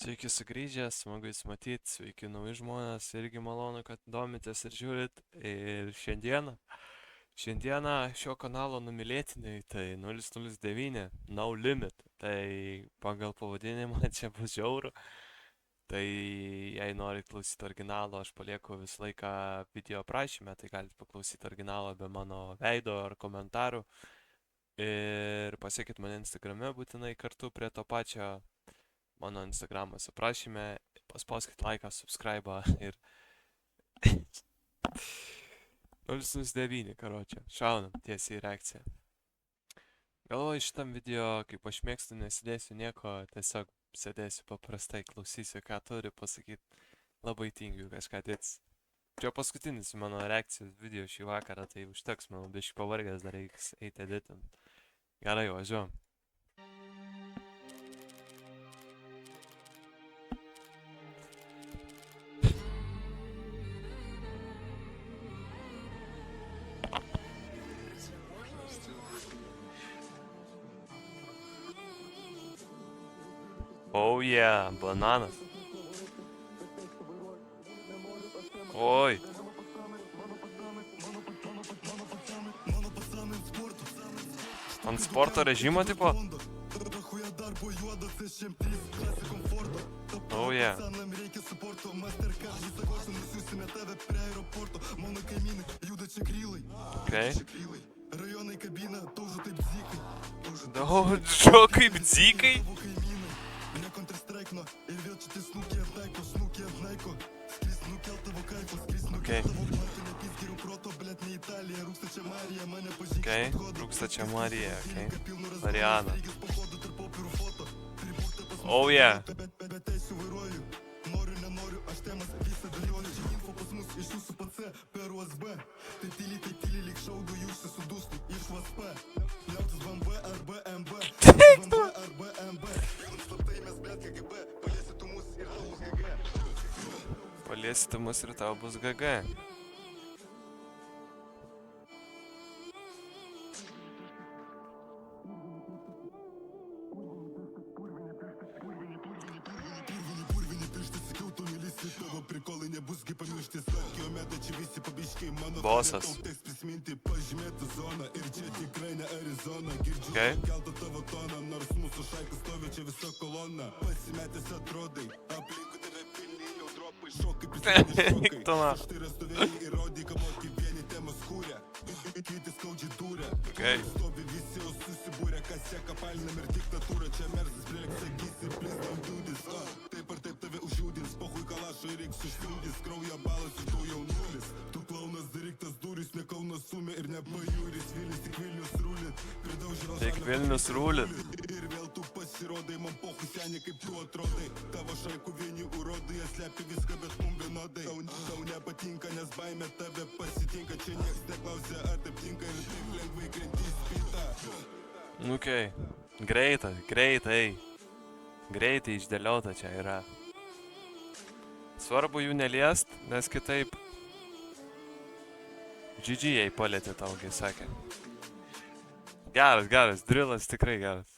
Sveiki sugrįžę, smagu jūs matyti, sveiki nauji žmonės, irgi malonu, kad domitės ir žiūrit. Ir šiandieną šio kanalo numylėtiniai tai 009, No Limit. Tai pagal pavadinimą čia bus žiauru. Tai jei norit klausyti originalo, aš palieku visą laiką video aprašymę, tai galite paklausyti originalo be mano veido ar komentarų. Ir pasiekit mane Instagrame būtinai kartu prie to pačio. Mano Instagramas aprašyme, paspauskit laiką, subscribe ir 009, karočią, šaunam tiesiai į reakciją. Galvoju šitam video, kaip aš mėgstu, nesidėsiu nieko, tiesiog sėdėsiu paprastai, klausysiu, ką turi pasakyti, labai tingiu kažką dėtis. Čia paskutinis mano reakcijos video šį vakarą, tai užteks, manau, biškai pavargęs, dar reiks eiti editint. Gerai, važiuojam. Oh yeah, bananas. Oi. Ant sporto režimo tipo? Oh yeah. Okay. O, čo, kaip dzikai? Okay. Okay, rūkstačia Marija, okay. Mariana. Oh yeah. Paliesi mus ir tau bus GG. Bosas. Okay. Toma. Okay. Tik Vilnius rūlit. Okay. Greitai. Greitai išdėliota čia yra. Svarbu jų neliest, nes kitaip GG jai palėtė taugiai, sakė. Geras, drillas tikrai geras.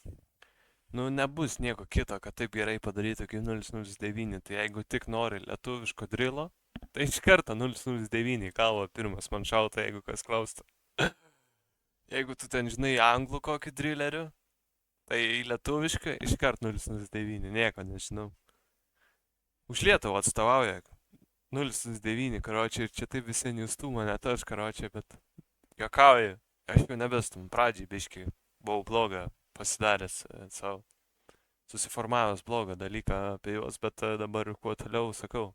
Nu, nebus nieko kito, kad taip gerai padarytų kaip 009, tai jeigu tik nori lietuviško drilo, tai iš karto 009 kalvo pirmas man šauta, jeigu kas klaustų. Jeigu tu ten žinai anglų kokį drillerių, tai lietuvišką iš karto 009, nieko nežinau. Už Lietuvą atstovauja 009, karočią, ir čia taip visi nėstų mane aš, karočią, bet juokauju, aš jau nebestum, pradžiai biškai buvau blogą pasidaręs savo, susiformavęs blogą dalyką apie juos, bet dabar kuo toliau sakau.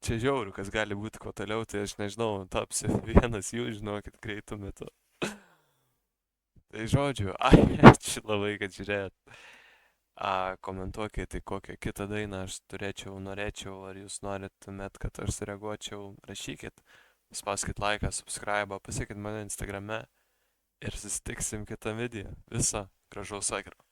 Čia žiauriu, kas gali būti kuo toliau, tai aš nežinau, tapsiu vienas jų, žinokit, greitų metu. Tai žodžiu, ačiū labai, kad žiūrėjot. Komentuokite, kokią kitą dainą aš norėčiau, ar jūs norėtumėt, kad aš sureaguočiau, rašykit, spauskit laiką, subscribe, pasiekit mane Instagrame ir susitiksim kitą video. Viso gražaus vakaro.